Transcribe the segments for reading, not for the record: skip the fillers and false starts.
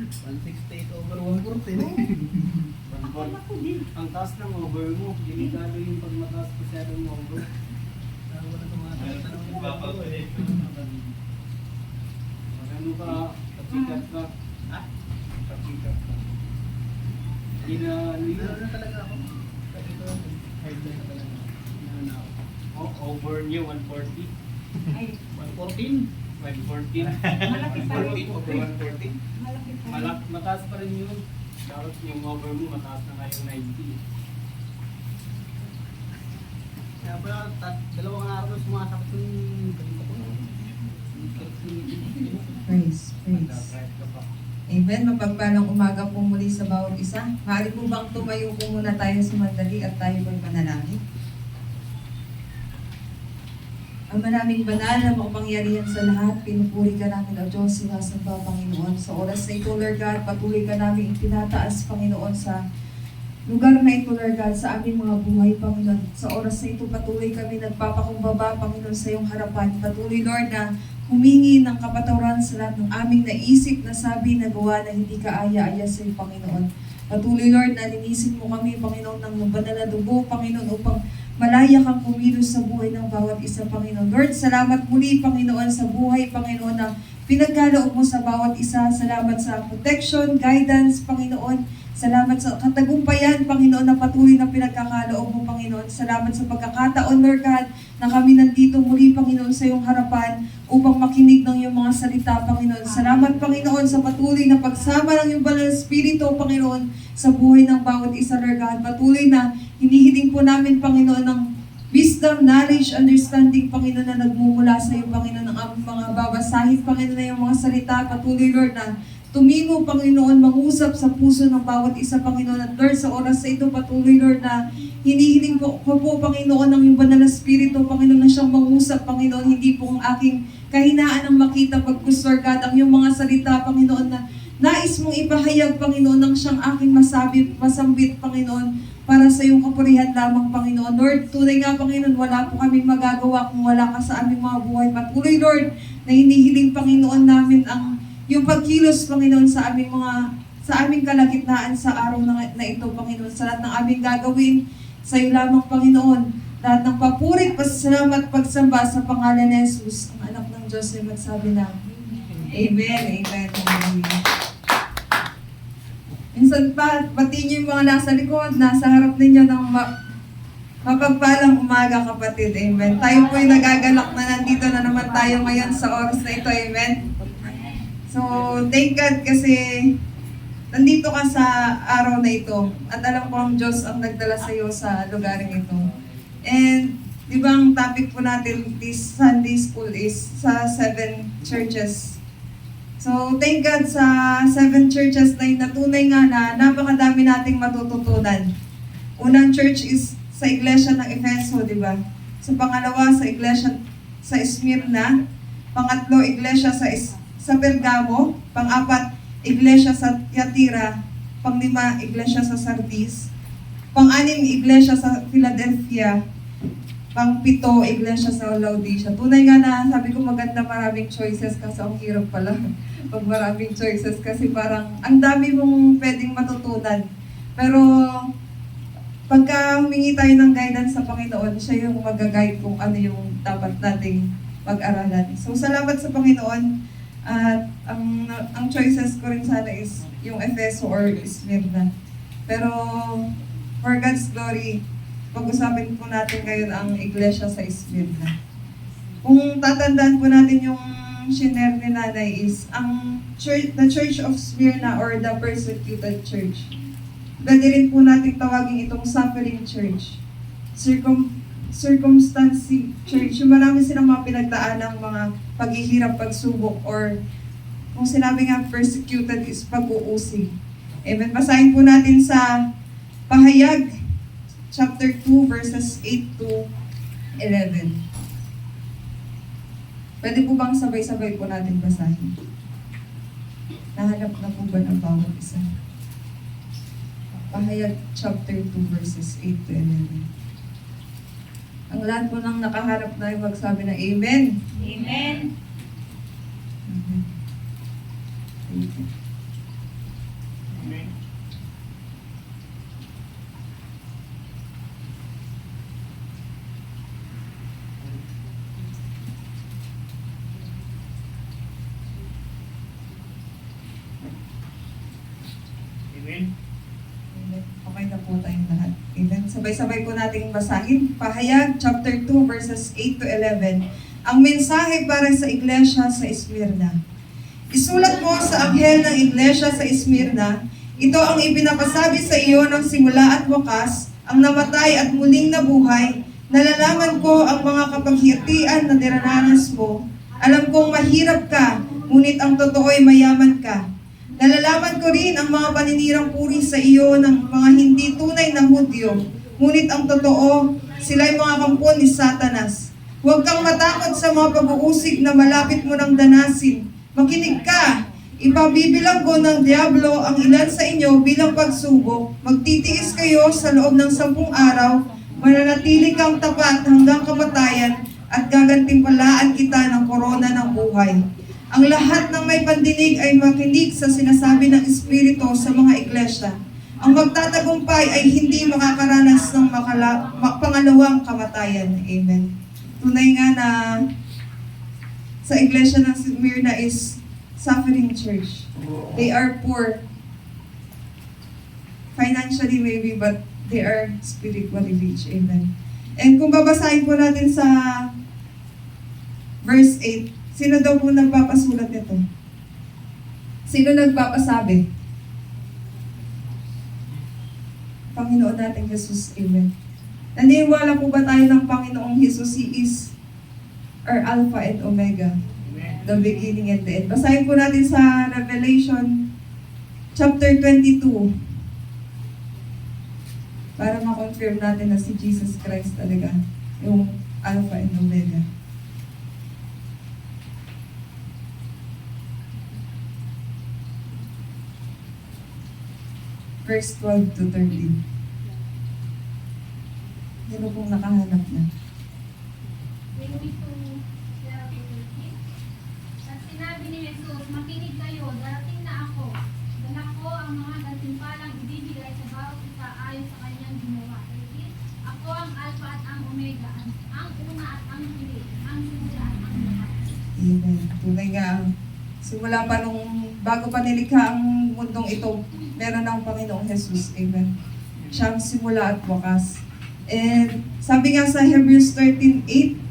168 over 114. Ang taas ng over mo, delikado yung pag mataas masyadong over. Wala tumatanong yung Papapit. Ano ka, kapikat ka. Ha? Kapikat ka. Hindi na, Ano na talaga ako? Kasi ito, hard na talaga. Ano na ako? over niyo, 140. Ay, 114? 114. Malaki pa rin. 114 over 114? malaki pa. Mataas pa rin yun. Dapat yung over mo, mataas na kayo 90. Kaya pala, dalawang araw na sumasakit yung ganito ko. Praise, praise. Mag-drive ka pa. Amen. Mapagpalang umaga po muli sa bawat isa. Maaari po bang tumayo po muna tayo sumandali at tayo po'y manalangin? Ang maraming banal na makapangyarihan sa lahat, pinupuri ka namin, O Diyos, sinasamba, Panginoon. Sa oras na ito, Lord God, patuloy ka namin itinataas, Panginoon, sa lugar na ito, Lord God, sa aming mga buhay, Panginoon. Sa oras na ito, patuloy kami nagpapakumbaba, Panginoon, sa iyong harapan. Patuloy, Lord, na humingi ng kapatawaran sa lahat ng aming naisip, nasabi, nagawa na hindi kaaya-aya sa iyo, Panginoon. Patuloy, Lord, na linisin mo kami, Panginoon, ng banal na dugo, Panginoon, upang malaya kang kumilos sa buhay ng bawat isa, Panginoon. Lord, salamat muli, Panginoon, sa buhay, Panginoon, na pinagkaloob mo sa bawat isa. Salamat sa protection, guidance, Panginoon. Salamat sa katagumpayan, Panginoon, na patuloy na pinagkakaloob mo, Panginoon. Salamat sa pagkakataon, Lord God, na kami nandito muli, Panginoon, sa iyong harapan upang makinig ng iyong mga salita, Panginoon. Salamat, Panginoon, sa patuloy na pagsama ng iyong banal na Espiritu, Panginoon, sa buhay ng bawat isa, Lord God. Patuloy na hinihiling po namin, Panginoon, ng wisdom, knowledge, understanding, Panginoon, na nagmumula sa iyo, Panginoon, ng aming mga babasahin, Panginoon, na iyong mga salita. Patuloy, Lord, na tumingo, Panginoon, mangusap sa puso ng bawat isa, Panginoon. At Lord, sa oras sa ito, patuloy, Lord, na hinihiling po, Panginoon, ng iyong banal na Espiritu, Panginoon, na siyang mangusap, Panginoon, hindi po ang aking kahinaan ang makita pagkustor God, ang iyong mga salita, Panginoon, na nais mong ipahayag, Panginoon, ng siyang aking masambit, Panginoon, para sa iyong kapurihan lamang, Panginoon. Lord, tunay nga, Panginoon, wala po kaming magagawa kung wala ka sa aming mga buhay. Patuloy, Lord, na hinihiling, Panginoon, namin ang yung pagkilos, Panginoon, sa aming kalagitnaan sa araw na ito, Panginoon, sa lahat ng aming gagawin, sa iyo lamang, Panginoon, lahat ng papurit, pasasalamat, pagsamba sa pangalan ni Jesus, ang anak ng Diyos ay magsabi na, Amen, Amen, Amen. Minsan pa, pati niyo yung mga nasa likod, nasa harap ninyo ng mapagpalang umaga, kapatid, Amen. Tayo po yung nagagalak na nandito na naman tayo ngayon sa oras na ito, Amen. So, thank God kasi nandito ka sa araw na ito at alam ko ang Diyos ang nagdala sa iyo sa lugaring ito. And di ba ang topic po natin this Sunday school is sa 7 churches. So, thank God sa 7 churches na natunay nga na napakadami nating matututunan. Unang church is sa iglesia ng Efeso, di ba? So, pangalawa sa iglesia sa Smyrna. Pangatlo, iglesia sa Pergamo. Pang-apat, iglesia sa Thyatira. Pang-lima, iglesia sa Sardis. Pang-anim, iglesia sa Philadelphia. Pang-pito, iglesia sa Laodicea. Tunay nga na, sabi ko maganda maraming choices kasi ang hirap pala. Pag maraming choices kasi parang ang dami mong pwedeng matutunan. Pero pagka humingi tayo ng guidance sa Panginoon, siya yung mag-guide kung ano yung dapat nating pag-aralan. So salamat sa Panginoon. At ang choices ko rin sana is yung Efeso or Smyrna. Pero for God's glory, pag-usapin po natin ngayon ang iglesia sa Smyrna. Kung tatandaan po natin yung shiner ni nanay is the Church of Smyrna or the persecuted church. Pwede rin po natin tawagin itong suffering church. Circumstancy church. Yung marami silang mga pinagdaan ng mga paghihirap, pagsubok, or kung sinabi nga persecuted is pag-uusig. Amen. Basahin po natin sa Pahayag, chapter 2, verses 8 to 11. Pwede po bang sabay-sabay po natin basahin? Nahanap na po ba ng bawat isa? Pahayag, chapter 2, verses 8 to 11. Ang lahat po ng nakaharap na yung magsabi na Amen. Amen. Thank you. Amen. Amen. Amen. Okay na po tayong lahat. Amen. Sabay-sabay po nating basahin. Pahayag, chapter 2, verses 8 to 11. Ang mensahe para sa iglesia sa Esmirna. Isulat mo sa anghel ng iglesia sa Esmirna, ito ang ipinapasabi sa iyo ng simula at wakas, ang namatay at muling nabuhay. Nalalaman ko ang mga kapaghihirtian na dinaranas mo. Alam kong mahirap ka, ngunit ang totoo ay mayaman ka. Nalalaman ko rin ang mga paninirang puri sa iyo ng mga hindi tunay na Hudyo. Ngunit ang totoo, sila'y mga kampon ni Satanas. Huwag kang matakot sa mga pag-uusig na malapit mo ng danasin. Makinig ka! Ipabibilang ko ng Diablo ang ilan sa inyo bilang pagsubok. Magtitiis kayo sa loob ng 10 araw. Mananatili kang tapat hanggang kamatayan at gagantimpalaan kita ng korona ng buhay. Ang lahat ng may pandinig ay makinig sa sinasabi ng Espiritu sa mga iglesia. Ang magtatagumpay ay hindi makakaranas ng pangalawang kamatayan. Amen. Tunay nga na sa iglesia ng Smyrna is suffering church. They are poor. Financially maybe, but they are spiritually rich. Amen. And kung babasahin po natin sa verse 8, sino daw po nagpapasulat nito? Sino nagpapasabi? Panginoon natin Jesus. Amen. Naniniwala po ba tayo ng Panginoong Jesus? He is our Alpha and Omega, Amen. the beginning and the end. Basahin po natin sa Revelation chapter 22 para ma-confirm natin na si Jesus Christ talaga yung Alpha and Omega. Verse 12 to 13. Sino pong nakahanap na? Bring me to At sinabi ni Jesus, makinig kayo, darating na ako. Dala ko ang mga gantimpalang ibibigay sa bawat isa ayon sa kanyang ginawa. 13, ako ang Alpha at ang Omega, ang una at ang huli, ang simula at ang lahat. Amen. Tunay nga, simula pa nung bago pa nilikha ang mundong ito, meron ng Panginoong Jesus. Amen. Siya ang simula at wakas. And sabi nga sa Hebrews 13:8,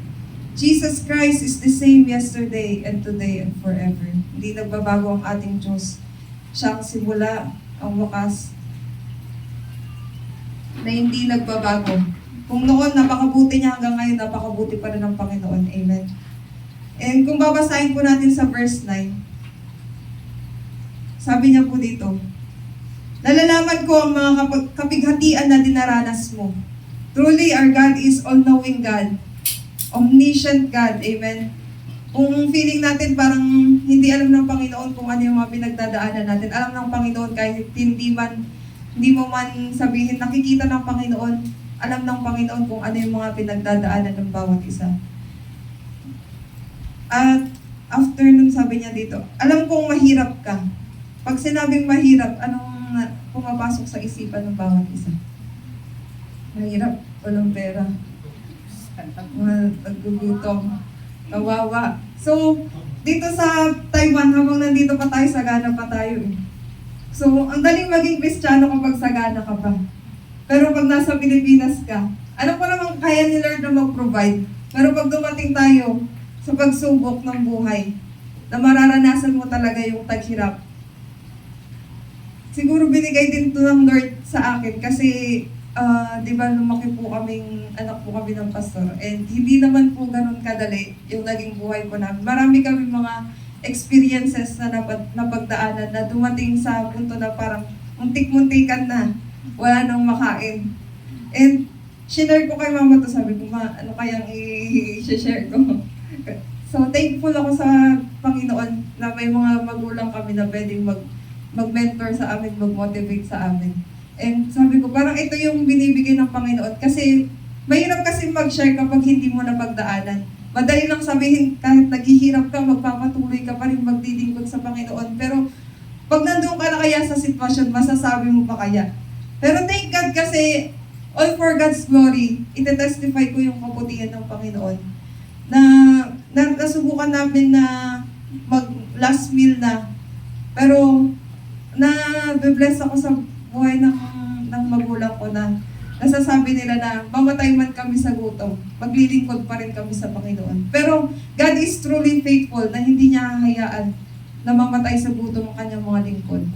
Jesus Christ is the same yesterday and today and forever. Hindi nagbabago ang ating Diyos. Siya ang simula, ang wakas, na hindi nagbabago. Kung noon napakabuti niya, hanggang ngayon napakabuti pa rin ng Panginoon. Amen. And kung babasahin po natin sa verse 9, sabi niya po dito, nalalaman ko ang mga kapighatian na dinaranas mo. Truly, our God is all-knowing God. Omniscient God. Amen. Kung feeling natin parang hindi alam ng Panginoon kung ano yung mga pinagdadaanan natin, alam ng Panginoon kahit hindi mo man sabihin, nakikita ng Panginoon, alam ng Panginoon kung ano yung mga pinagdadaanan ng bawat isa. At after nun sabi niya dito, alam kong mahirap ka. Pag sinabing mahirap, anong pumapasok sa isipan ng bawat isa? Mahirap, walang pera, nagugutom, kawawa. So, dito sa Taiwan, habang nandito pa tayo, sagana pa tayo eh. So, ang daling maging Kristiyano kapag sagana ka pa. Pero pag nasa Pilipinas ka, alam ko naman kaya ni Lord na mag-provide. Pero pag dumating tayo sa pagsubok ng buhay, na mararanasan mo talaga yung taghirap, siguro binigay din to ng Lord sa akin kasi di ba lumaki po kaming, anak po kami ng pastor, and hindi naman po ganun kadali yung naging buhay po namin. Marami kami mga experiences na napagdaanan na dumating sa punto na parang muntik-muntikan na, wala nang makain. And share ko kay mama to, sabi ko, ma, ano kayang i-share ko? So thankful ako sa Panginoon na may mga magulang kami na pwedeng mag-mentor sa amin, mag-motivate sa amin. And sabi ko, parang ito yung binibigay ng Panginoon. Kasi mahirap kasi mag-share kapag hindi mo napagdaanan. Madali lang sabihin, kahit naghihirap ka, magpapatuloy ka pa rin magdilingkod sa Panginoon. Pero Pag nandun ka na kaya sa sitwasyon, masasabi mo pa kaya. Pero thank God kasi, all for God's glory, itetestify ko yung kabutihan ng Panginoon. Na nasubukan namin na mag last meal na. Pero, na-bless ako sa buhay ng magulang ko na nasasabi nila na mamatay man kami sa gutom, maglilingkod pa rin kami sa Panginoon. Pero God is truly faithful na hindi niya hahayaan na mamatay sa gutom ang kanyang mga lingkod.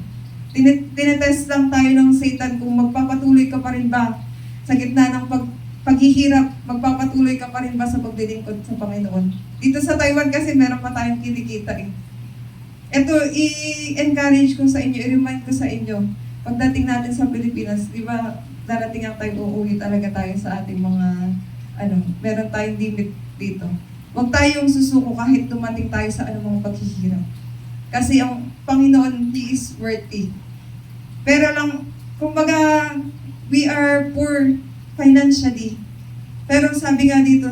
Tinetest lang tayo ng Satan kung magpapatuloy ka pa rin ba sa gitna ng paghihirap, magpapatuloy ka pa rin ba sa paglilingkod sa Panginoon. Dito sa Taiwan kasi meron pa tayong kinikita eh. Ito, i-encourage ko sa inyo, i-remind ko sa inyo, pagdating natin sa Pilipinas, di ba, darating ang tayo, uuwi talaga tayo sa ating mga, meron tayong limit dito. Huwag tayong susuko kahit dumating tayo sa anumang paghihirap. Kasi ang Panginoon, He is worthy. Pero lang, kumbaga, we are poor financially. Pero sabi nga dito,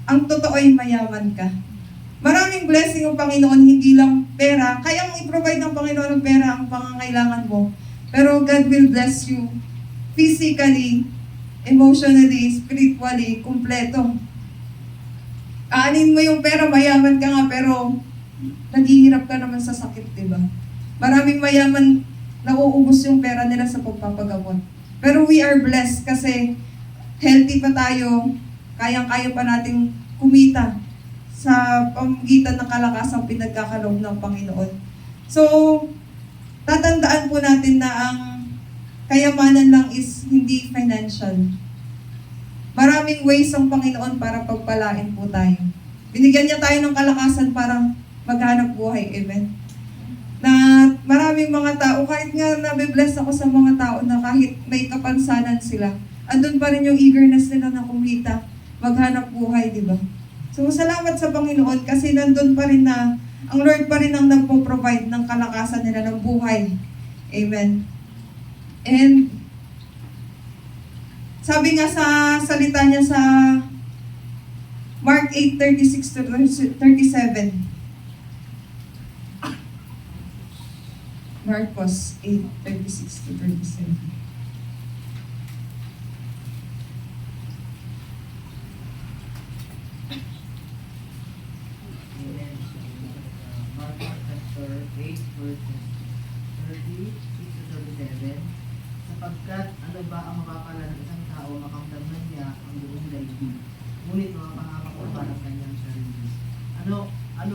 ang totoo ay mayaman ka. Maraming blessing ang Panginoon, hindi lang pera. Kayang i-provide ng Panginoon ng pera ang pangangailangan mo. Pero God will bless you physically, emotionally, spiritually, kumpleto. Aanin mo yung pera, mayaman ka nga, pero naghihirap ka naman sa sakit, di ba? Maraming mayaman, nauubos yung pera nila sa pagpapagamot. Pero we are blessed kasi healthy pa tayo, kayang-kaya pa nating kumita sa pamagitan ng kalakasang pinagkakaloob ng Panginoon. So, tatandaan po natin na ang kayamanan lang is hindi financial. Maraming ways ang Panginoon para pagpalain po tayo. Binigyan niya tayo ng kalakasan para maghanap buhay. Amen. Na maraming mga tao, kahit nga nabibless ako sa mga tao na kahit may kapansanan sila, andun pa rin yung eagerness nila na kumita, maghanap buhay, di ba? So, salamat sa Panginoon kasi nandun pa rin na ang Lord pa rin ang nagpo-provide ng kalakasan nila ng buhay. Amen. And sabi nga sa salita niya sa Mark 8:36-37. Marcos 8:36-37. Mark chapter 8, verses 36-37. Sapagkat ano ba ang mapapala ng isang tao makamdaman niya ang buong daigdig, ngunit mapahamak pa ng kanyang sarili. Ano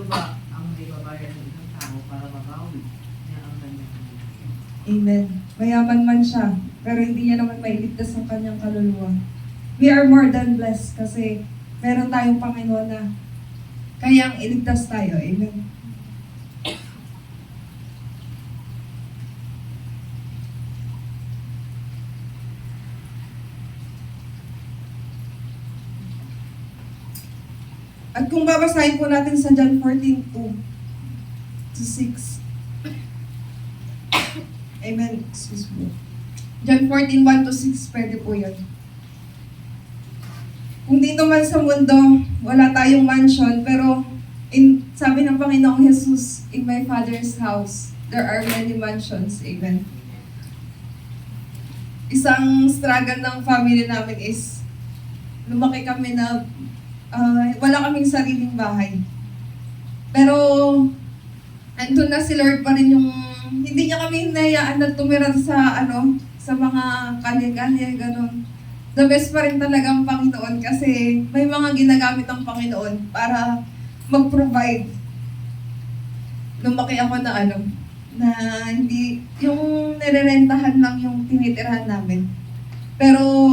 ba ang may babayan ng isang tao para mabawi niya ang kanyang sarili? Amen. Mayaman man siya, pero hindi niya naman mailigtas ang kanyang kaluluwa. We are more than blessed kasi meron tayong Panginoon na kayang iligtas tayo. Amen. At kung babasahin po natin sa John 14:2-6. Amen. Excuse me. John 14:1-6, pwede po yun. Kung dito man sa mundo, wala tayong mansion, pero sabi ng Panginoong Jesus, in my Father's house, there are many mansions. Amen. Isang struggle ng family namin is, lumaki kami na wala kaming sariling bahay. Pero, andun na si Lord pa rin yung, hindi niya kami hinayaan na tumira sa, sa mga kalye-kalye, gano'n. The best pa rin talaga ang Panginoon kasi may mga ginagamit ang Panginoon para mag-provide. Lumaki ako na na hindi, yung nirerentahan lang yung tinitirahan namin. Pero,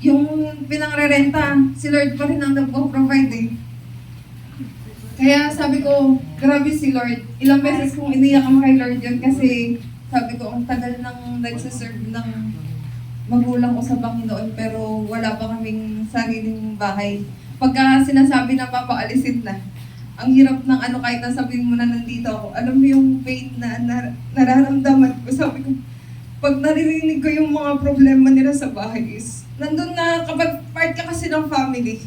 yung pinangrerenta, si Lord pa rin ang nagpo-provide eh. Kaya sabi ko, grabe si Lord. Ilang beses kong iniyak ang kay Lord yun kasi sabi ko, ang tagal nang nagsiserve ng magulang ko sa Panginoon pero wala pa kaming sariling bahay. Pagka sinasabi na papaalisin na, ang hirap ng kahit nasabihin mo na nandito ako, alam mo yung pain na nararamdaman ko. Sabi ko, pag naririnig ko yung mga problema nila sa bahay is, nandun na, kapag part ka kasi ng family,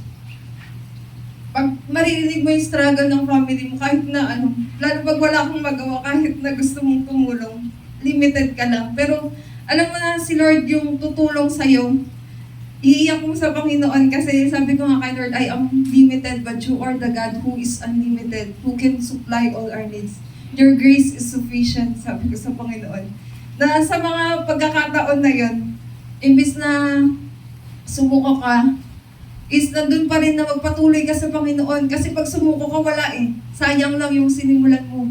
pag maririnig mo yung struggle ng family mo, kahit na ano, lalo pag wala kang magawa, kahit na gusto mong tumulong, limited ka lang. Pero alam mo na si Lord yung tutulong sa'yo, iiyak mo sa Panginoon kasi sabi ko nga kay Lord, I am limited but you are the God who is unlimited, who can supply all our needs. Your grace is sufficient, sabi ko sa Panginoon. Na sa mga pagkakataon na yon, imbis na sumuko ka, is nandun pa rin na magpatuloy ka sa Panginoon. Kasi pag sumuko ka, wala eh. Sayang lang yung sinimulan mo.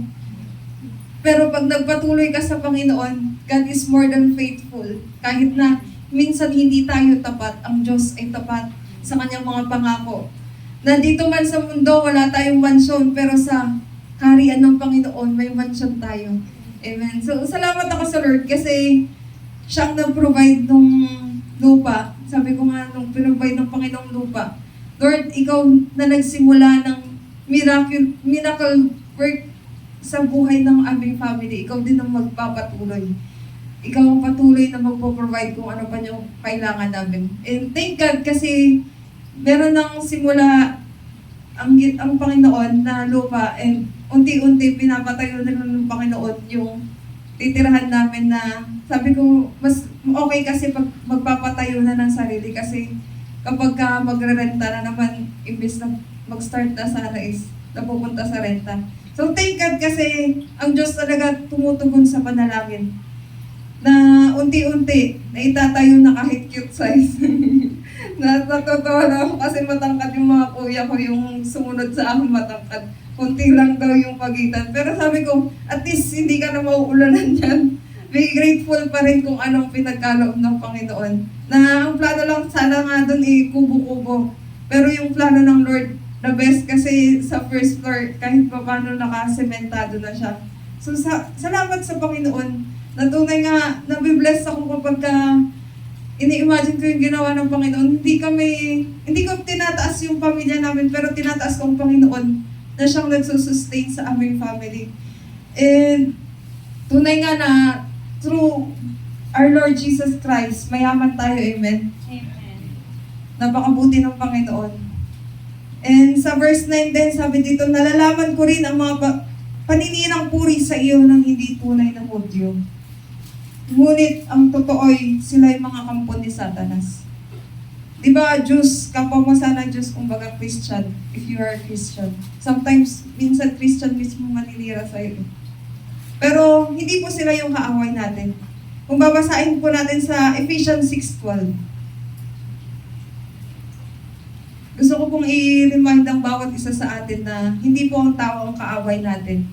Pero pag nagpatuloy ka sa Panginoon, God is more than faithful. Kahit na minsan hindi tayo tapat, ang Diyos ay tapat sa kanyang mga pangako. Nandito man sa mundo, wala tayong mansyon, pero sa kaharian ng Panginoon, may mansyon tayo. Amen. So, salamat ako sa Lord kasi siyang nag-provide ng lupa. Sabi ko nga, nung pinrovide ng Panginoong lupa, Lord, ikaw na nagsimula ng miracle work sa buhay ng aming family, ikaw din ang magpapatuloy. Ikaw ang patuloy na magpo-provide kung ano pa yung kailangan namin. And thank God kasi meron ng simula ang Panginoon na lupa and unti-unti pinapatayo na ng Panginoon yung titirahan namin na sabi ko mas okay kasi pag magpapatayo na ng sarili kasi kapag ka magrerenta na naman imbes na mag-start na sana is napupunta sa renta. So thank God kasi ang Diyos talaga tumutugon sa panalangin na unti-unti na itatayo na kahit cute size. Natatawa na ako kasi matangkad yung mga kuya ko yung sumunod sa akin matangkad. Kunti lang daw yung pagitan. Pero sabi ko, at least hindi ka na mauulanan yan. Be grateful pa rin kung anong pinagkaloob ng Panginoon. Na ang plano lang sana nga doon kubo-kubo. Pero yung plano ng Lord, the best kasi sa first floor, kahit pa paano nakasementado na siya. So salamat sa Panginoon. Natunay nga, nabibless ako kapag ini-imagine ko yung ginawa ng Panginoon. Hindi ko tinataas yung pamilya namin, pero tinataas ko ang Panginoon na siyang nagsusustain sa aming family. And tunay nga na through our Lord Jesus Christ, mayaman tayo, amen? Amen. Napakabuti ng Panginoon. And sa verse 9 din, sabi dito, nalalaman ko rin ang mga paninirang puri sa iyo ng hindi tunay na Hudyo. Ngunit ang totoo'y sila'y mga kampo ni Satanas. Diba, Diyos, kapwa mo sana Diyos, kumbaga Christian, if you are a Christian. Sometimes, minsan Christian mismo maninira sa'yo. Pero, hindi po sila yung kaaway natin. Kung babasahin po natin sa Ephesians 6:12. Gusto ko pong i-remind ang bawat isa sa atin na hindi po ang tao ang kaaway natin.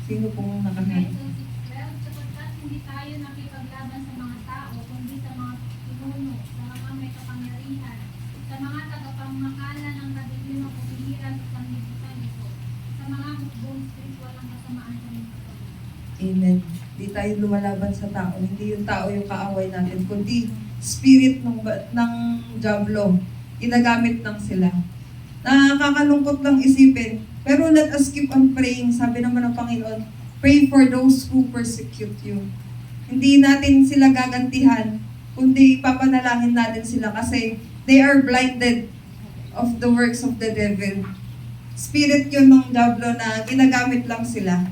Sino pong nakahanap? Sapagkat hindi tayo nakipaglaban sa mga tao, kundi sa mga pinuno, sa mga may kapangyarihan, sa mga tagapamahala ng kadilimang kapiliran sa sanlibutan ito, sa mga hukbong spiritual ang kasamaan sa mga kapatid. Amen. Hindi tayo lumalaban sa tao. Hindi yung tao yung kaaway natin, kundi spirit ng Diablo. Ginagamit lang sila. Nakakalungkot lang isipin. Pero let us keep on praying. Sabi naman ng Panginoon, pray for those who persecute you. Hindi natin sila gagantihan, kundi papanalangin natin sila kasi they are blinded of the works of the devil. Spirit yun ng Diablo na ginagamit lang sila.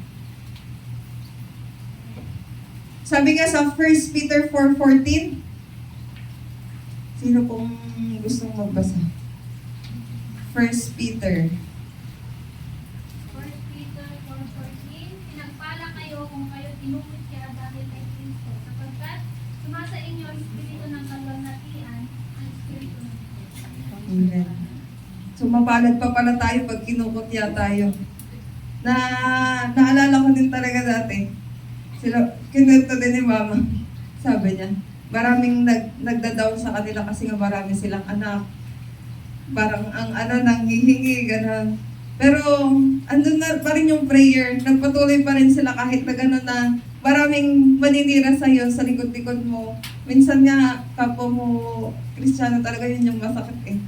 Sabi nga sa 1 Peter 4:14, sino pong gustong magbasa? 1 Peter. 1 Peter 4:14, pinagpala kayo kung kayo tinupit kaya dahil kay Kristo, sapagkat sumasa inyo ang espiritu ng kalwalhatian, ang espiritu ng Diyos. Amen. So mapalad pa pala tayo pag kinukutya tayo. Naalala ko din talaga dati. Kinuwento din ni Mama. Sabi niya, maraming nagda-down sa kanila kasi nga marami silang anak. Parang ang nanghihingi, gano'n. Pero andun na pa rin yung prayer. Nagpatuloy pa rin sila kahit na gano'n na maraming maninira sa'yo sa likod-likod mo. Minsan nga, kapwa mo Kristiyano talaga yun yung masakit eh.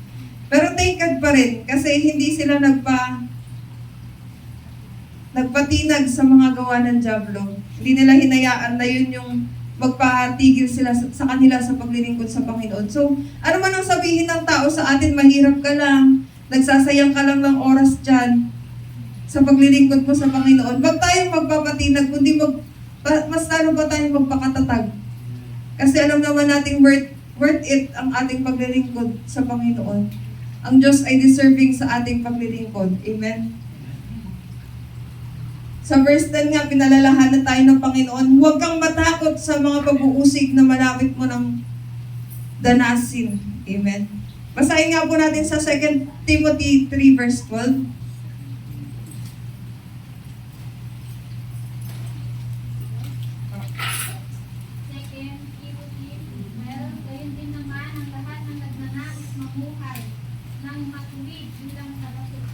Pero thank God pa rin kasi hindi sila nagpatinag sa mga gawa ng Diablo. Hindi nila hinayaan na yun yung magpatigil sila sa kanila sa paglilingkod sa Panginoon. So, ano man ang sabihin ng tao sa atin, mahirap ka lang, nagsasayang ka lang ng oras dyan sa paglilingkod mo sa Panginoon. Wag tayong magpapatinag, kundi mas lalo pa tayong magpakatatag. Kasi alam naman natin worth it ang ating paglilingkod sa Panginoon. Ang Diyos ay deserving sa ating paglilingkod. Amen? Sa verse 10 nga, pinalalahanan tayo ng Panginoon, huwag kang matakot sa mga pag-uusig na malapit mo ng danasin. Amen? Basahin nga po natin sa 2 Timothy 3 verse 12. Second Timothy, well, gayon din naman ang lahat ng nagnanais mamuhay ng matuwid bilang tagasunod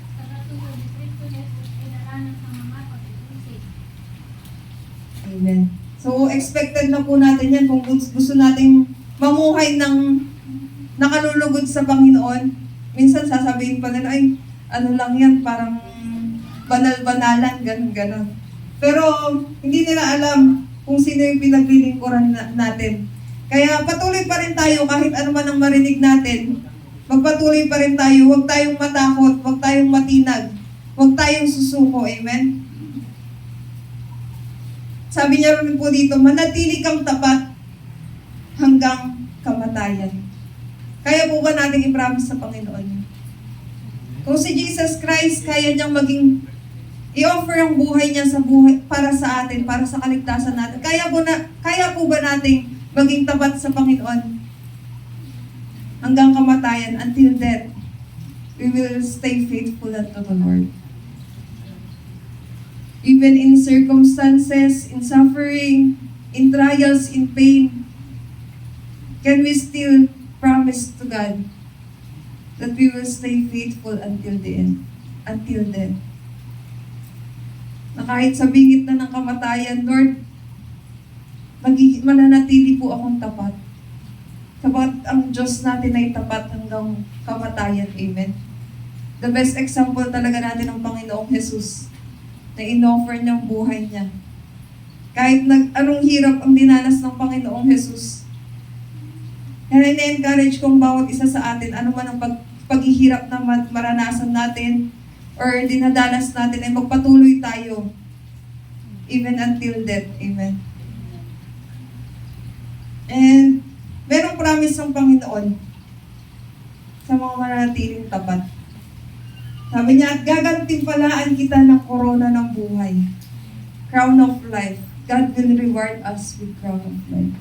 ni Kristo Jesus ay daranas ng mga pag-uusig. Amen. So, expected na po natin yan kung gusto nating mamuhay ng nakalulugod sa Panginoon. Minsan sasabihin pa nila, ay, ano lang yan, parang banal-banalan, ganun-ganon. Pero, hindi nila alam kung sino yung pinaglilingkuran natin. Kaya patuloy pa rin tayo kahit ano man ang marinig natin. Magpatuloy pa rin tayo. Huwag tayong matakot. Huwag tayong matinag. Huwag tayong susuko. Amen? Sabi niya rin po dito, manatili kang tapat hanggang kamatayan. Kaya po ba natin i-promise sa Panginoon? Kung si Jesus Christ, kaya niyang i-offer ang buhay niya sa buhay para sa atin, para sa kaligtasan natin. Kaya po ba nating maging tapat sa Panginoon hanggang kamatayan, until death? We will stay faithful unto the Lord. Even in circumstances, in suffering, in trials, in pain, can we still promise to God that we will stay faithful until the end, until death? Na kahit sa bingit na ng kamatayan, Lord, mananatili po akong tapat. Sapat ang Diyos natin ay tapat hanggang kamatayan. Amen. The best example talaga natin ng Panginoong Jesus na in-offer niyang buhay niya. Kahit anong hirap ang dinanas ng Panginoong Jesus. Kaya ina-encourage kong bawat isa sa atin, ano man ang paghihirap na maranasan natin, or dinadanas natin ay magpatuloy tayo even until death. Amen. And merong promise ng Panginoon sa mga mananatiling tapat. Sabi niya, at gagantimpalaan kita ng korona ng buhay. Crown of life. God will reward us with crown of life.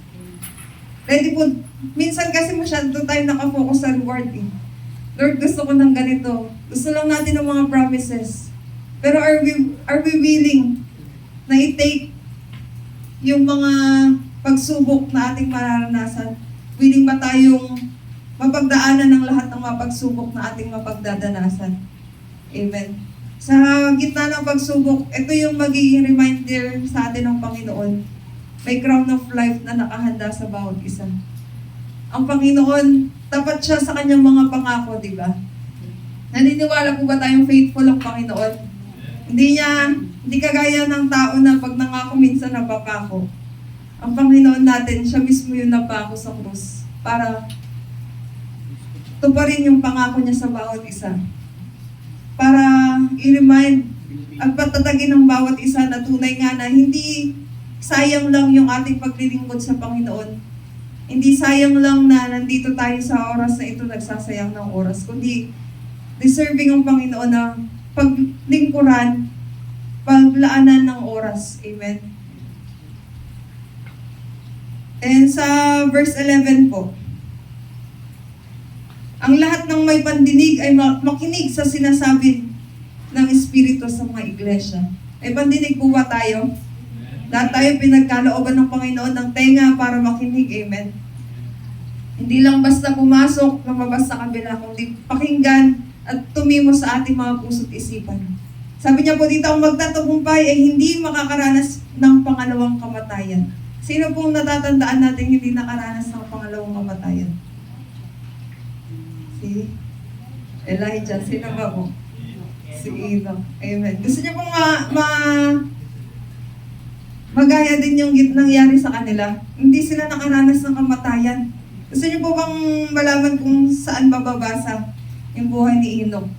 Ready po, minsan kasi masyado tayo nakafocus sa reward eh. Lord, gusto ko ng ganito. Gusto lang natin ng mga promises. Pero are we willing na i-take yung mga pagsubok na ating mararanasan? Willing ba tayong mapagdaanan ng lahat ng mga pagsubok na ating mapagdadanasan? Amen. Sa gitna ng pagsubok, ito yung magiging reminder sa atin ng Panginoon. May crown of life na nakahanda sa bawat isa. Ang Panginoon, tapat siya sa kanyang mga pangako, di ba? Naniniwala po ba tayong faithful ang Panginoon? Hindi kagaya ng tao na pag nangako minsan napapako. Ang Panginoon natin, siya mismo yung napako sa krus para tuparin yung pangako niya sa bawat isa. Para i-remind at patatagin ng bawat isa na tunay nga na hindi sayang lang yung ating paglilingkod sa Panginoon. Hindi sayang lang na nandito tayo sa oras na ito nagsasayang ng oras, kundi deserving ang Panginoon na paglingkuran, paglaanan ng oras. Amen. And sa verse 11 po, ang lahat ng may pandinig ay makinig sa sinasabi ng Espiritu sa mga iglesia. May pandinig po ba tayo? Lahat tayo pinagkalooban ng Panginoon ng tenga para makinig. Amen. Hindi lang basta pumasok, lumabas sa kabila, kundi pakinggan at tumimo sa ating mga puso't isipan. Sabi niya po dito, ang magtatagumpay ay hindi makakaranas ng pangalawang kamatayan. Sino pong natatandaan natin hindi nakaranas ng pangalawang kamatayan? Si Elijah. Sino ba po? Si Enoch. Amen. Gusto niyo pong magaya din yung nangyari sa kanila. Hindi sila nakaranas ng kamatayan. Gusto niyo po bang malaman kung saan mababasa yung buhay ni Enoch?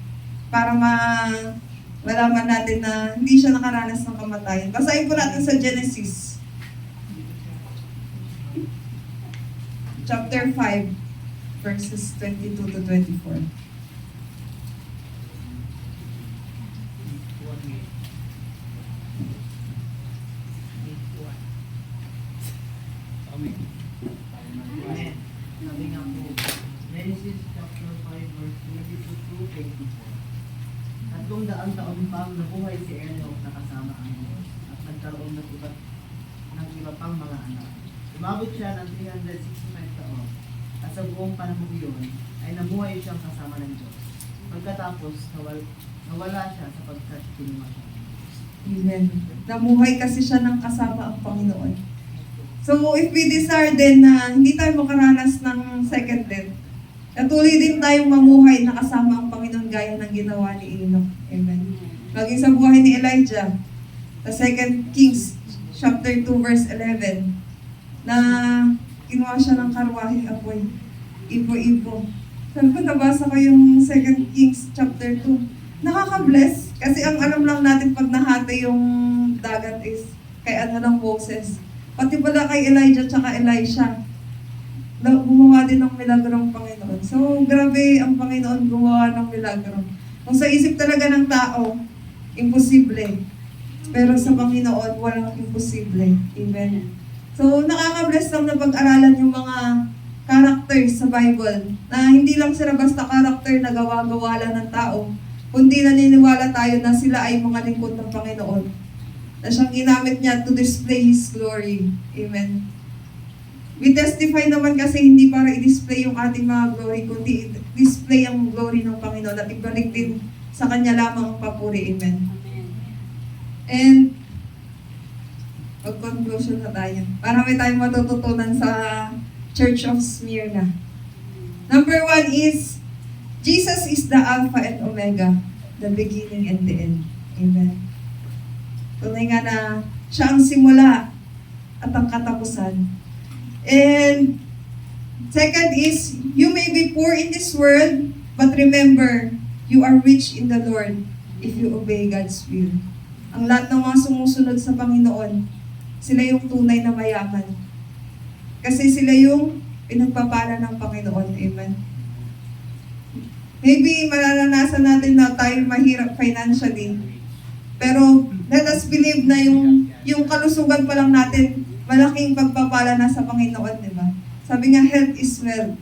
Para malaman natin na hindi siya nakaranas ng kamatayan. Basahin po natin sa Genesis. Chapter 5, verses 22 to 24. Amen. Amen. Sabi nga po, Genesis chapter 5 verse 22 to 24. Tatlong daang taon pang nabuhay si Enoch na kasama ang Diyos at nagkaroon ng iba pang mga anak. Umabot siya ng 365 taon at sa buong panahon yun ay nabuhay siyang kasama ng Diyos. Pagkatapos, nawala siya sapagkat kinuha siya. Amen. Namuhay kasi siya ng kasama ang Panginoon. So, if we desire din na hindi tayo makaranas ng second death, natuloy din tayong mamuhay na kasama ang Panginoon gaya ng ginawa ni Enoch. Amen. Maging sa buhay ni Elijah, sa 2 Kings chapter 2 verse 11, na kinuha siya ng karwaheng apoy. Ipo-ipo. Saan ko nabasa ko yung 2 Kings chapter 2? Nakaka-bless. Kasi ang alam lang natin pag nahati yung dagat is kay ng Moses. Pati pala kay Elijah tsaka Elisha, gumawa din ng milagro ang Panginoon. So, grabe ang Panginoon gumawa ng milagro. Kung sa isip talaga ng tao, imposible. Pero sa Panginoon, walang imposible. Amen. So, nakaka-bless lang na pag-aralan yung mga characters sa Bible, na hindi lang sila basta character na gawa-gawa lang ng tao, kundi naniniwala tayo na sila ay mga lingkod ng Panginoon. Na siyang ginamit niya to display His glory. Amen. We testify naman kasi hindi para i-display yung ating mga glory, kundi i-display ang glory ng Panginoon at ibalik din sa Kanya lamang ang papuri. Amen. And, mag-conclusion na tayo. Marami tayong matututunan sa Church of Smyrna. Number 1 is, Jesus is the Alpha and Omega, the beginning and the end. Amen. Tunay nga na siya ang simula at ang katapusan. And second is, you may be poor in this world, but remember, you are rich in the Lord if you obey God's will. Ang lahat ng mga sumusunod sa Panginoon, sila yung tunay na mayaman. Kasi sila yung pinagpapala ng Panginoon. Amen. Maybe mararanasan natin na tayo mahirap financially. Pero let us believe na yung kalusugan pa lang natin, malaking pagpapala na sa Panginoon, di ba? Sabi nga, health is wealth.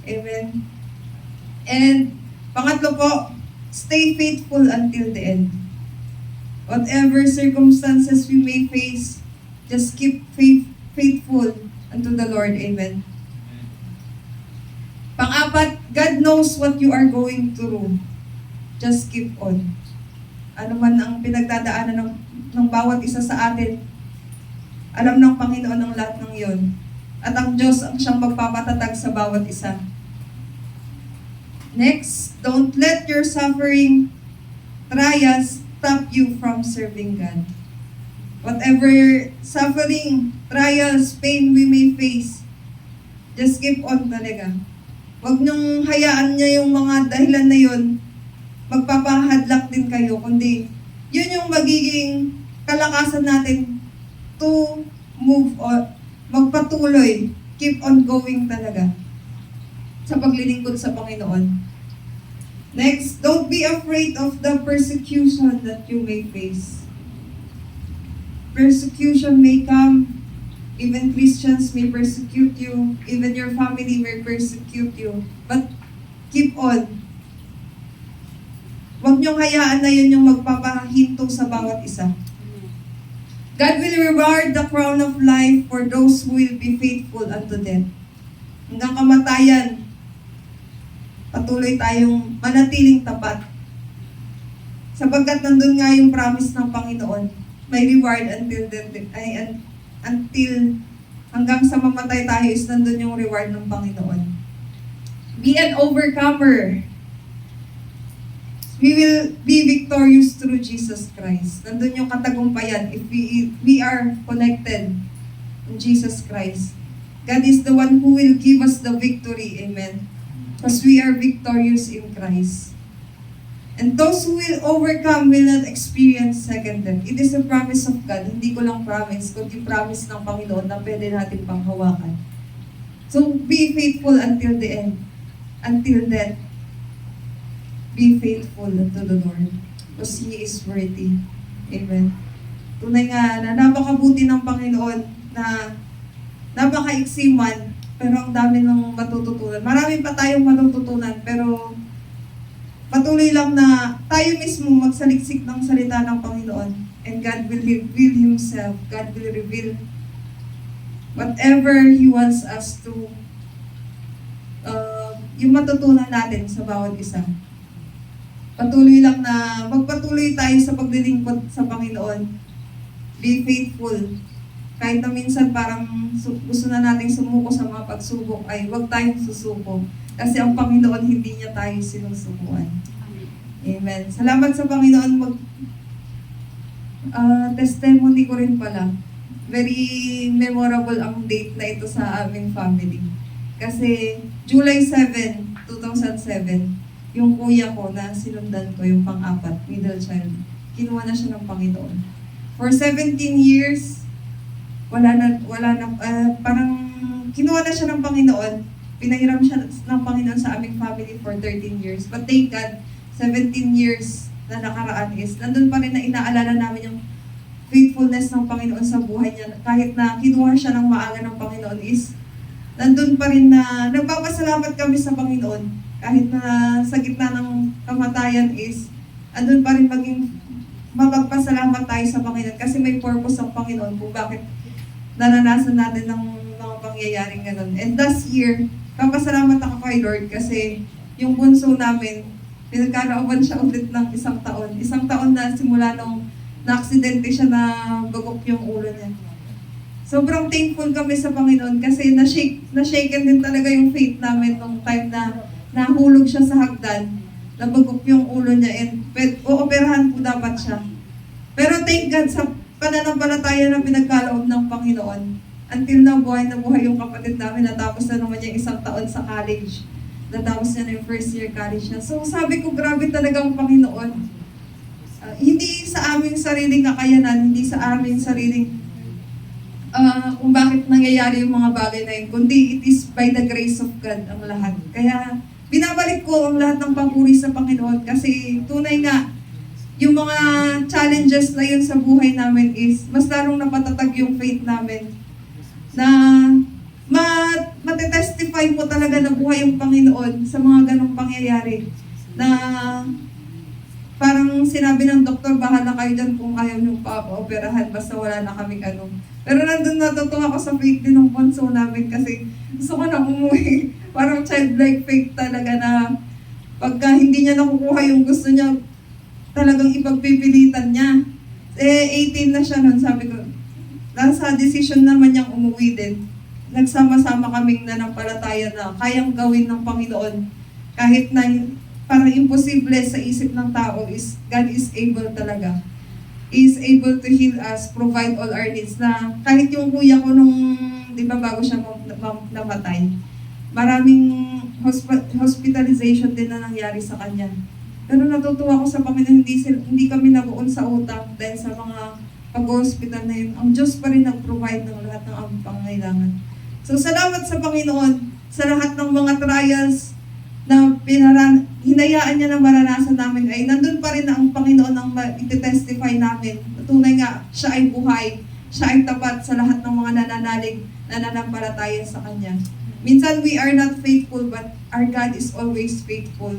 Amen. And pangatlo po, stay faithful until the end. Whatever circumstances we may face, just keep faithful unto the Lord. Amen. Pang-apat, God knows what you are going through. Just keep on. Ano man ang pinagdadaanan ng bawat isa sa atin, alam ng Panginoon ang lahat ng iyon. At ang Diyos ang siyang magpapatatag sa bawat isa. Next, don't let your suffering trials stop you from serving God. Whatever suffering, trials, pain we may face, just keep on talaga. Huwag niyong hayaan niya yung mga dahilan na yun magpapahadlak din kayo, kundi yun yung magiging kalakasan natin to move on, magpatuloy, keep on going talaga sa paglilingkod sa Panginoon. Next, don't be afraid of the persecution that you may face. Persecution may come, even Christians may persecute you, even your family may persecute you, but keep on. Huwag niyong hayaan na yun yung magpapahinto sa bawat isa. God will reward the crown of life for those who will be faithful unto death. Hanggang kamatayan, patuloy tayong manatiling tapat. Sapagkat nandun nga yung promise ng Panginoon, may reward until hanggang sa mamatay tayo is nandun yung reward ng Panginoon. Be an overcomer. we will be victorious through Jesus Christ. Nandun yung katagumpayan if we are connected in Jesus Christ. God is the one who will give us the victory. Amen. Because we are victorious in Christ. And those who will overcome will not experience second death. It is a promise of God. Hindi ko lang promise, kundi promise ng Panginoon na pwede natin panghawakan. So, be faithful until the end. Until death. Be faithful unto the Lord. Because He is worthy. Amen. Tunay nga na napakabuti ng Panginoon na napakaiksi man, pero ang dami ng matututunan. Marami pa tayong matututunan, pero patuloy lang na tayo mismo magsaliksik ng salita ng Panginoon. And God will reveal Himself. God will reveal whatever He wants us to, yung matutunan natin sa bawat isa. Patuloy lang na magpatuloy tayo sa paglilingkod sa Panginoon. Be faithful. Kahit na minsan parang gusto na nating sumuko sa mga pagsubok, ay huwag tayong susuko. Kasi ang Panginoon hindi niya tayo sinusukuan. Amen. Salamat sa Panginoon. Testimony ko rin pala. Very memorable ang date na ito sa aming family. Kasi July 7, 2007, yung kuya ko na sinundan ko, yung pang-apat, middle child, kinuha na siya ng Panginoon. For 17 years, parang kinuha na siya ng Panginoon. Pinahiram siya ng Panginoon sa aming family for 13 years. But thank God, 17 years na nakaraan is, nandun pa rin na inaalala namin yung faithfulness ng Panginoon sa buhay niya. Kahit na kinuha siya ng maaga ng Panginoon is, nandun pa rin na nagpapasalamat kami sa Panginoon. Kahit na sa gitna ng kamatayan is, andun pa rin maging mapagpasalamat tayo sa Panginoon. Kasi may purpose ang Panginoon kung bakit naranasan natin ng mga pangyayaring ganun. And last year, kapasalamat ako kay Lord kasi yung bunso namin, pinagkalooban siya ulit ng isang taon. Isang taon na simula nung na-aksidente siya na bagok yung ulo niya. Sobrang thankful kami sa Panginoon kasi na-shaken din talaga yung faith namin nung time na nahulog siya sa hagdan, nabagok yung ulo niya and ooperahan po dapat siya. Pero thank God sa pananampalataya na pinagkaloob ng Panginoon. Until na buhay yung kapatid namin, natapos na naman yung isang taon sa college. Natapos niya na yung first year college niya. So sabi ko, grabe talaga ang Panginoon. Hindi sa aming sariling kakayanan, hindi sa aming sariling kung bakit nangyayari yung mga bagay na yun, kundi it is by the grace of God ang lahat. Kaya binabalik ko ang lahat ng papuri sa Panginoon kasi tunay nga, yung mga challenges na yun sa buhay namin is mas lalong napatatag yung faith namin na matetestify mo talaga na buhay yung Panginoon sa mga ganong pangyayari na parang sinabi ng doktor, bahala kayo dyan kung ayaw niyong pa-operahan basta wala na kaming ano. Pero nandun natutuwa ako sa faith din ng bunso namin kasi gusto ko na umuwi. Parang childlike faith talaga na pagka hindi niya nakukuha yung gusto niya, talagang ipagpipilitan niya. 18 na siya nun, sabi ko, nasa decision naman niyang umuwi din. Nagsama-sama kaming nanampalataya na kayang gawin ng Panginoon. Kahit na parang imposible sa isip ng tao is God is able talaga. He is able to heal us, provide all our needs. Na kahit yung kuya ko nung, di ba bago siya namatay, maraming hospitalization din na nangyari sa kanya. Pero natutuwa ko sa Panginoon, hindi kami nabuon sa utang dahil sa mga pag-hospital na yun. Ang Diyos pa rin nag-provide ng lahat ng aming pangangailangan. So salamat sa Panginoon sa lahat ng mga trials na hinayaan niya na maranasan namin ay nandun pa rin ang Panginoon ang iti-testify namin. Tunay nga, siya ay buhay. Siya ay tapat sa lahat ng mga nananalig na nanampalataya sa Kanya. Minsan we are not faithful but our God is always faithful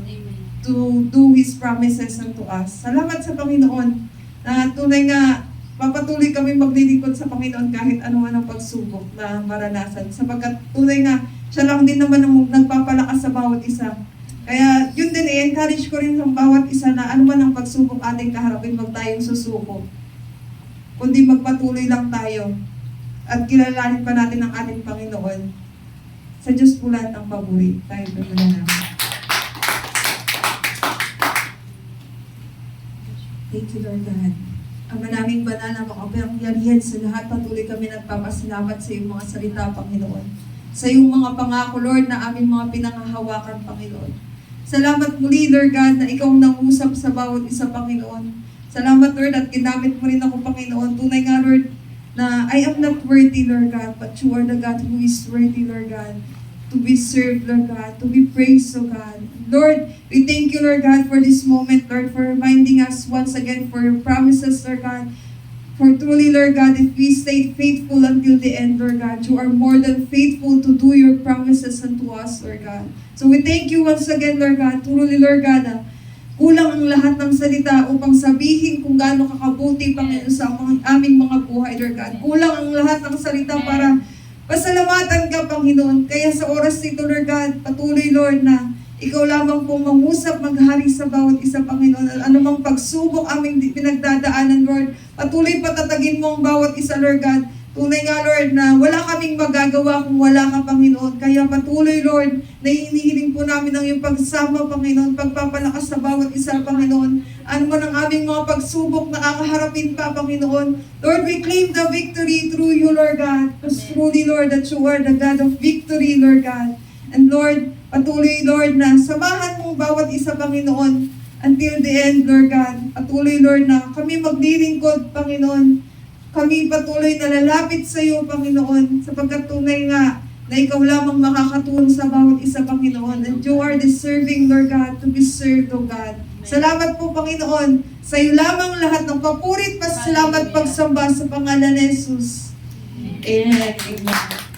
to do His promises unto us. Salamat sa Panginoon na tunay nga papatuloy kami maglilingkod sa Panginoon kahit anuman ang pagsubok na maranasan. Sapagkat tunay nga, siya lang din naman ang nagpapalakas sa bawat isa. Kaya yun din, i-encourage ko rin ng bawat isa na anuman ang pagsubok ating kaharapin, wag tayong susuko. Kundi magpatuloy lang tayo at kilalanin pa natin ang ating Panginoon. Sa Diyos po lahat ang paburi. Tayo na namin. Thank you, Lord God. Ama naming banal na makapangyarihan sa lahat, patuloy kami nagpapasalamat sa iyong mga salita, Panginoon. Sa iyong mga pangako, Lord, na aming mga pinangahawakan, Panginoon. Salamat muli, Lord God, na ikaw nangusap sa bawat isa, Panginoon. Salamat, Lord, at ginamit mo rin ako, Panginoon. Tunay nga, Lord, na I am not worthy, Lord God, but you are the God who is worthy, Lord God, to be served, Lord God, to be praised, O God. Lord, we thank you, Lord God, for this moment, Lord, for reminding us once again for your promises, Lord God. For truly, Lord God, if we stay faithful until the end, Lord God, you are more than faithful to do your promises unto us, Lord God. So we thank you once again, Lord God. Truly, Lord God, kulang ang lahat ng salita upang sabihin kung gaano kakabuti, Panginoon, sa aming mga buhay, Lord God. Kulang ang lahat ng salita para pasalamatan ka, Panginoon. Kaya sa oras nito, Lord God, patuloy, Lord, na ikaw lamang pong mangusap, maghari sa bawat isa, Panginoon. Anumang pagsubok aming pinagdadaanan, Lord, patuloy patatagin mo ang bawat isa, Lord God. Tunay nga, Lord, na wala kaming magagawa kung wala ka, Panginoon. Kaya patuloy, Lord, na hinihiling po namin ang iyong pagsama, Panginoon, pagpapalakas sa bawat isa, Panginoon. Ano man ang aming mga pagsubok na kakaharapin pa, Panginoon. Lord, we claim the victory through you, Lord God. Because truly, Lord, that you are the God of victory, Lord God. And Lord, patuloy, Lord, na samahan mong bawat isa, Panginoon, until the end, Lord God. Patuloy, Lord, na kami maglilingkod, Panginoon. Kami patuloy na lalapit sa iyo, Panginoon, sapagkat tunay nga na ikaw lamang makakatulong sa bawat isa, Panginoon. And you are deserving, Lord God, to be served, O God. Salamat po, Panginoon. Sa iyo lamang lahat ng papurit, pasalamat, pagsamba sa pangalan ni Jesus. Amen. Amen.